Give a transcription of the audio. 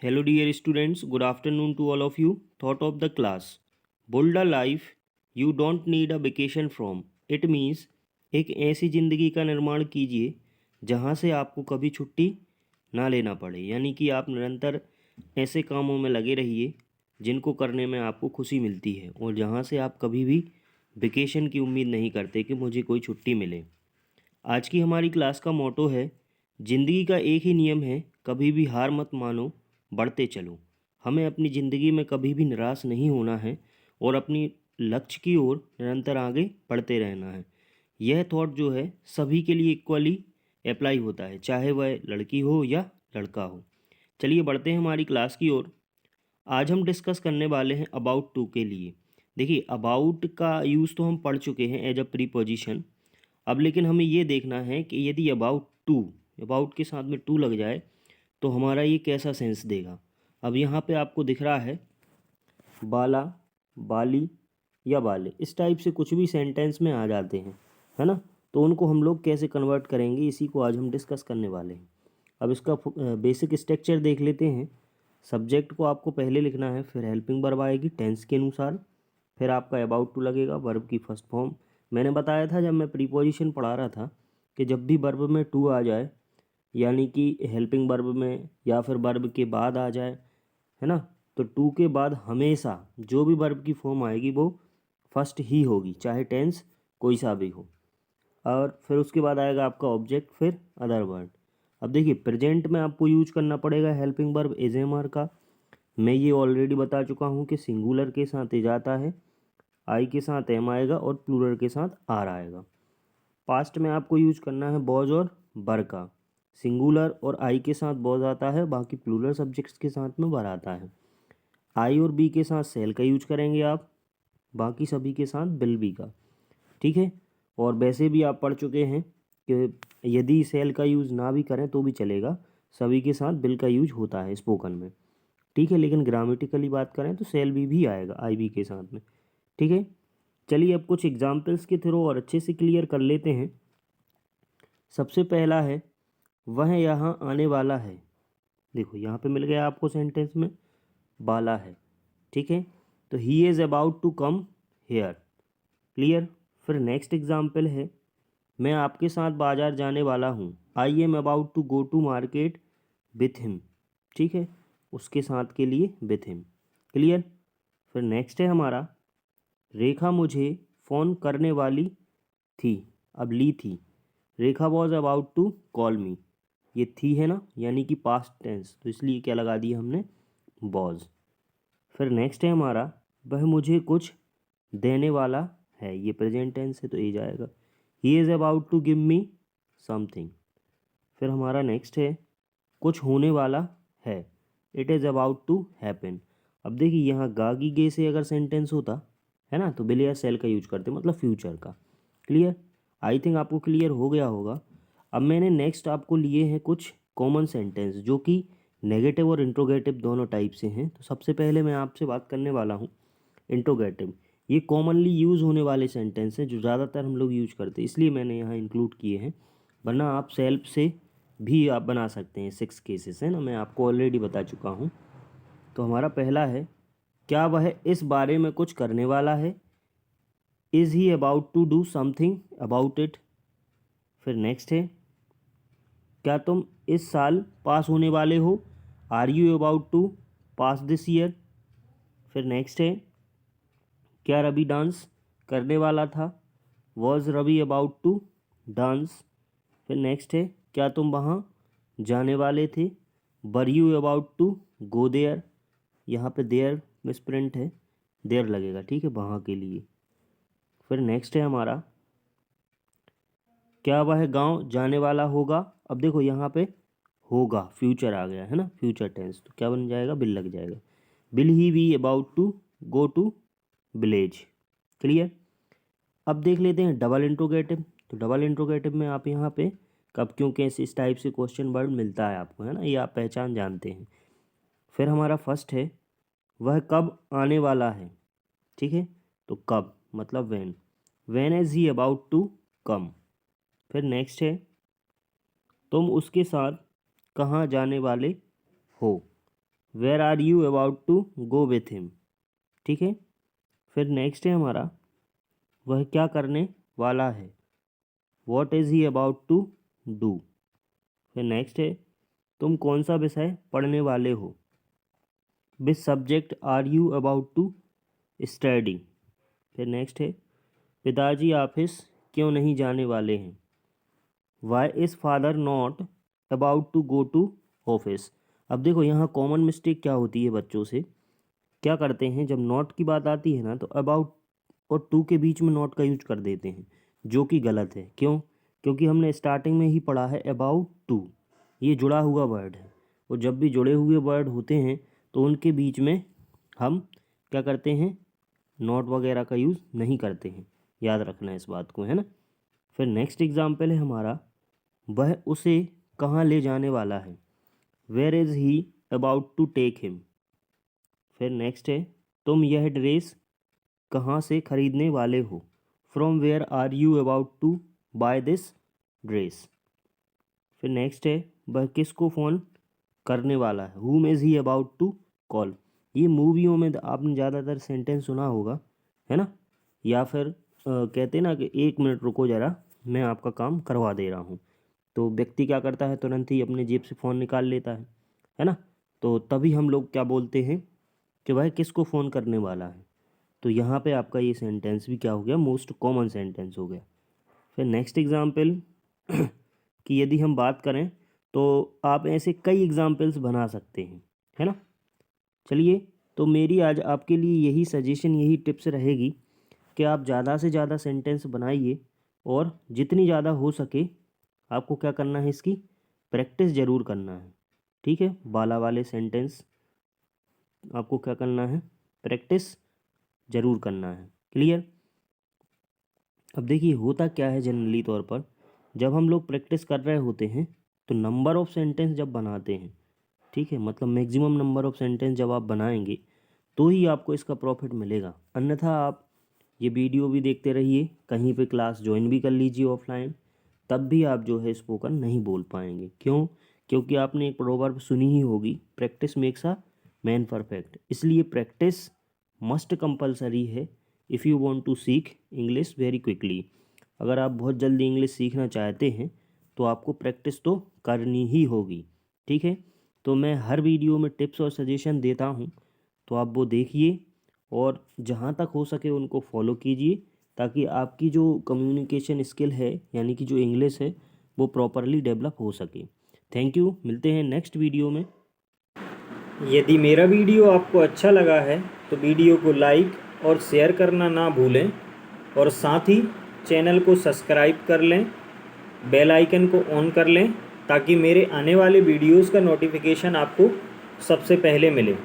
Hello, dear students. Good afternoon to all of you. Thought of the class. Build a life you don't need a vacation from. It means एक ऐसी ज़िंदगी का निर्माण कीजिए जहाँ से आपको कभी छुट्टी ना लेना पड़े, यानी कि आप निरंतर ऐसे कामों में लगे रहिए जिनको करने में आपको खुशी मिलती है और जहाँ से आप कभी भी वेकेशन की उम्मीद नहीं करते कि मुझे कोई छुट्टी मिले। आज की हमारी क्लास का मोटो है, ज़िंदगी का एक ही नियम है, कभी भी हार मत मानो, बढ़ते चलो। हमें अपनी ज़िंदगी में कभी भी निराश नहीं होना है और अपनी लक्ष्य की ओर निरंतर आगे बढ़ते रहना है। यह थॉट जो है सभी के लिए इक्वली अप्लाई होता है, चाहे वह लड़की हो या लड़का हो। चलिए बढ़ते हैं हमारी क्लास की ओर। आज हम डिस्कस करने वाले हैं अबाउट टू के लिए। देखिए, अबाउट का यूज़ तो हम पढ़ चुके हैं एज अ प्रीपोजिशन। अब लेकिन हमें ये देखना है कि यदि अबाउट के साथ में टू लग जाए तो हमारा ये कैसा सेंस देगा। अब यहाँ पे आपको दिख रहा है बाला, बाली या बाले, इस टाइप से कुछ भी सेंटेंस में आ जाते हैं, है ना। तो उनको हम लोग कैसे कन्वर्ट करेंगे, इसी को आज हम डिस्कस करने वाले हैं। अब इसका बेसिक स्ट्रक्चर देख लेते हैं। सब्जेक्ट को आपको पहले लिखना है, फिर हेल्पिंग वर्ब आएगी टेंस के अनुसार, फिर आपका अबाउट टू लगेगा, वर्ब की फर्स्ट फॉर्म। मैंने बताया था जब मैं प्रीपोजिशन पढ़ा रहा था कि जब भी वर्ब में टू आ जाए, यानी कि हेल्पिंग वर्ब में या फिर वर्ब के बाद आ जाए, है ना, तो टू के बाद हमेशा जो भी वर्ब की फॉर्म आएगी वो फर्स्ट ही होगी, चाहे टेंस कोई सा भी हो। और फिर उसके बाद आएगा आपका ऑब्जेक्ट, फिर अदर वर्ड। अब देखिए, प्रेजेंट में आपको यूज करना पड़ेगा helping verb is am are का। मैं ये ऑलरेडी बता चुका हूँ कि सिंगुलर के साथ इज आता है, आई के साथ एम आएगा और प्लूरल के साथ आर आएगा। पास्ट में आपको यूज करना है बॉज और बर का। सिंगुलर और आई के साथ बॉज आता है, बाकी प्लूरल सब्जेक्ट्स के साथ में बर आता है। आई और बी के साथ सेल का यूज करेंगे आप, बाकी सभी के साथ बिल बी का। ठीक है। और वैसे भी आप पढ़ चुके हैं कि यदि सेल का यूज़ ना भी करें तो भी चलेगा, सभी के साथ बिल का यूज होता है स्पोकन में। ठीक है, लेकिन ग्रामेटिकली बात करें तो सेल भी आएगा आई बी के साथ में। ठीक है। चलिए अब कुछ एग्जाम्पल्स के थ्रू और अच्छे से क्लियर कर लेते हैं। सबसे पहला है, वह यहाँ आने वाला है। देखो यहाँ पे मिल गया आपको सेंटेंस में, बाला है। ठीक है, तो he is about to come here. Clear. फिर नेक्स्ट एग्जाम्पल है, मैं आपके साथ बाजार जाने वाला हूँ। I am about to go to market with him. ठीक है, उसके साथ के लिए विथ हिम। क्लियर। फिर नेक्स्ट है हमारा, रेखा मुझे फ़ोन करने वाली थी। अब ली थी, Rekha was about to call me. ये थी है ना, यानी कि पास्ट टेंस, तो इसलिए क्या लगा दिया हमने, वॉज। फिर नेक्स्ट है हमारा, वह मुझे कुछ देने वाला है। ये प्रेजेंट टेंस है तो ए जाएगा। He is about to give me something. फिर हमारा नेक्स्ट है, कुछ होने वाला है। It is about to happen. अब देखिए यहाँ गागी गे से अगर सेंटेंस होता है ना, तो बिल या सेल का यूज करते, मतलब फ्यूचर का। क्लियर। आई थिंक आपको क्लियर हो गया होगा। अब मैंने नेक्स्ट आपको लिए हैं कुछ कॉमन सेंटेंस जो कि नेगेटिव और इंट्रोगेटिव दोनों टाइप से हैं। तो सबसे पहले मैं आपसे बात करने वाला हूँ इंट्रोगेटिव। ये कॉमनली यूज़ होने वाले सेंटेंस हैं जो ज़्यादातर हम लोग यूज करते हैं, इसलिए मैंने यहाँ इंक्लूड किए हैं। वरना आप सेल्फ से भी आप बना सकते हैं, 6 केसेस है ना, मैं आपको ऑलरेडी बता चुका हूँ। तो हमारा पहला है, क्या वह इस बारे में कुछ करने वाला है। Is he about to do something about it. फिर नेक्स्ट है, क्या तुम इस साल पास होने वाले हो। Are you about to pass this year. फिर नेक्स्ट है, क्या रवि डांस करने वाला था। Was Ravi about to dance. फिर नेक्स्ट है, क्या तुम वहाँ जाने वाले थे। Were you about to go there. यहाँ पे देयर मिसप्रिंट है, देयर लगेगा, ठीक है, वहाँ के लिए। फिर नेक्स्ट है हमारा, क्या वह गांव जाने वाला होगा। अब देखो यहाँ पे होगा फ्यूचर आ गया है ना, फ्यूचर टेंस, तो क्या बन जाएगा, बिल लग जाएगा। Will he be about to go to village. Clear. अब देख लेते हैं डबल इंट्रोगेटिव। तो डबल इंट्रोगेटिव में आप यहाँ पे कब, क्यों, कैसे, इस टाइप से क्वेश्चन वर्ड मिलता है आपको, है ना, ये आप पहचान जानते हैं। फिर हमारा फर्स्ट है, वह कब आने वाला है। ठीक है, तो कब मतलब when is he about to come. फिर नेक्स्ट है, तुम उसके साथ कहाँ जाने वाले हो। Where are you about to go with him, ठीक है। फिर नेक्स्ट है हमारा, वह क्या करने वाला है, what is he about to do. फिर नेक्स्ट है, तुम कौन सा विषय पढ़ने वाले हो, which subject are you about to study. फिर नेक्स्ट है, पिताजी ऑफिस क्यों नहीं जाने वाले हैं, why is father not about to go to office. अब देखो यहाँ कॉमन मिस्टेक क्या होती है बच्चों से, क्या करते हैं जब नॉट की बात आती है ना तो अबाउट और टू के बीच में नॉट का यूज कर देते हैं, जो कि गलत है। क्यों? क्योंकि हमने स्टार्टिंग में ही पढ़ा है अबाउट टू, ये जुड़ा हुआ वर्ड है, और जब भी जुड़े हुए वर्ड होते हैं तो उनके बीच में हम क्या करते हैं, नॉट वगैरह का यूज़ नहीं करते हैं, याद रखना है इस बात को, है ना। फिर नेक्स्ट एग्जाम्पल है हमारा, वह उसे कहाँ ले जाने वाला है, where is he about to take him. फिर नेक्स्ट है, तुम यह ड्रेस कहाँ से खरीदने वाले हो, from where are you about to buy this dress. फिर नेक्स्ट है, वह किसको फ़ोन करने वाला है, whom is he about to call। ये मूवियों में आपने ज़्यादातर सेंटेंस सुना होगा, है ना। या फिर कहते ना कि 1 मिनट रुको ज़रा, मैं आपका काम करवा दे रहा हूँ, तो व्यक्ति क्या करता है, तुरंत ही अपने जेब से फ़ोन निकाल लेता है ना। तो तभी हम लोग क्या बोलते हैं कि वह किसको फ़ोन करने वाला है। तो यहाँ पे आपका ये सेंटेंस भी क्या हो गया, मोस्ट कॉमन सेंटेंस हो गया। फिर नेक्स्ट एग्जाम्पल कि यदि हम बात करें तो आप ऐसे कई एग्जाम्पल्स बना सकते हैं, है ना। चलिए, तो मेरी आज आपके लिए यही सजेशन, यही टिप्स रहेगी कि आप ज़्यादा से ज़्यादा सेंटेंस बनाइए, और जितनी ज़्यादा हो सके आपको क्या करना है, इसकी प्रैक्टिस ज़रूर करना है, ठीक है। बाला वाले सेंटेंस आपको क्या करना है, प्रैक्टिस ज़रूर करना है। क्लियर? अब देखिए होता क्या है, जनरली तौर पर जब हम लोग प्रैक्टिस कर रहे होते हैं तो नंबर ऑफ़ सेंटेंस जब बनाते हैं, ठीक है, मतलब मैक्सिमम नंबर ऑफ़ सेंटेंस जब आप बनाएंगे तो ही आपको इसका प्रॉफिट मिलेगा। अन्यथा आप ये वीडियो भी देखते रहिए, कहीं पे क्लास ज्वाइन भी कर लीजिए ऑफलाइन, तब भी आप जो है स्पोकन नहीं बोल पाएंगे। क्यों? क्योंकि आपने एक प्रोवर्ब सुनी ही होगी, practice makes a man perfect. इसलिए प्रैक्टिस मस्ट कंपलसरी है इफ़ यू वांट टू सीख इंग्लिश वेरी क्विकली। अगर आप बहुत जल्दी इंग्लिश सीखना चाहते हैं तो आपको प्रैक्टिस तो करनी ही होगी, ठीक है। तो मैं हर वीडियो में टिप्स और सजेशन देता हूँ, तो आप वो देखिए और जहाँ तक हो सके उनको फॉलो कीजिए, ताकि आपकी जो कम्युनिकेशन स्किल है, यानी कि जो इंग्लिश है, वो प्रॉपरली डेवलप हो सके। थैंक यू, मिलते हैं नेक्स्ट वीडियो में। यदि मेरा वीडियो आपको अच्छा लगा है तो वीडियो को लाइक और शेयर करना ना भूलें, और साथ ही चैनल को सब्सक्राइब कर लें, बेल आइकन को ऑन कर लें, ताकि मेरे आने वाले वीडियोस का नोटिफिकेशन आपको सबसे पहले मिले।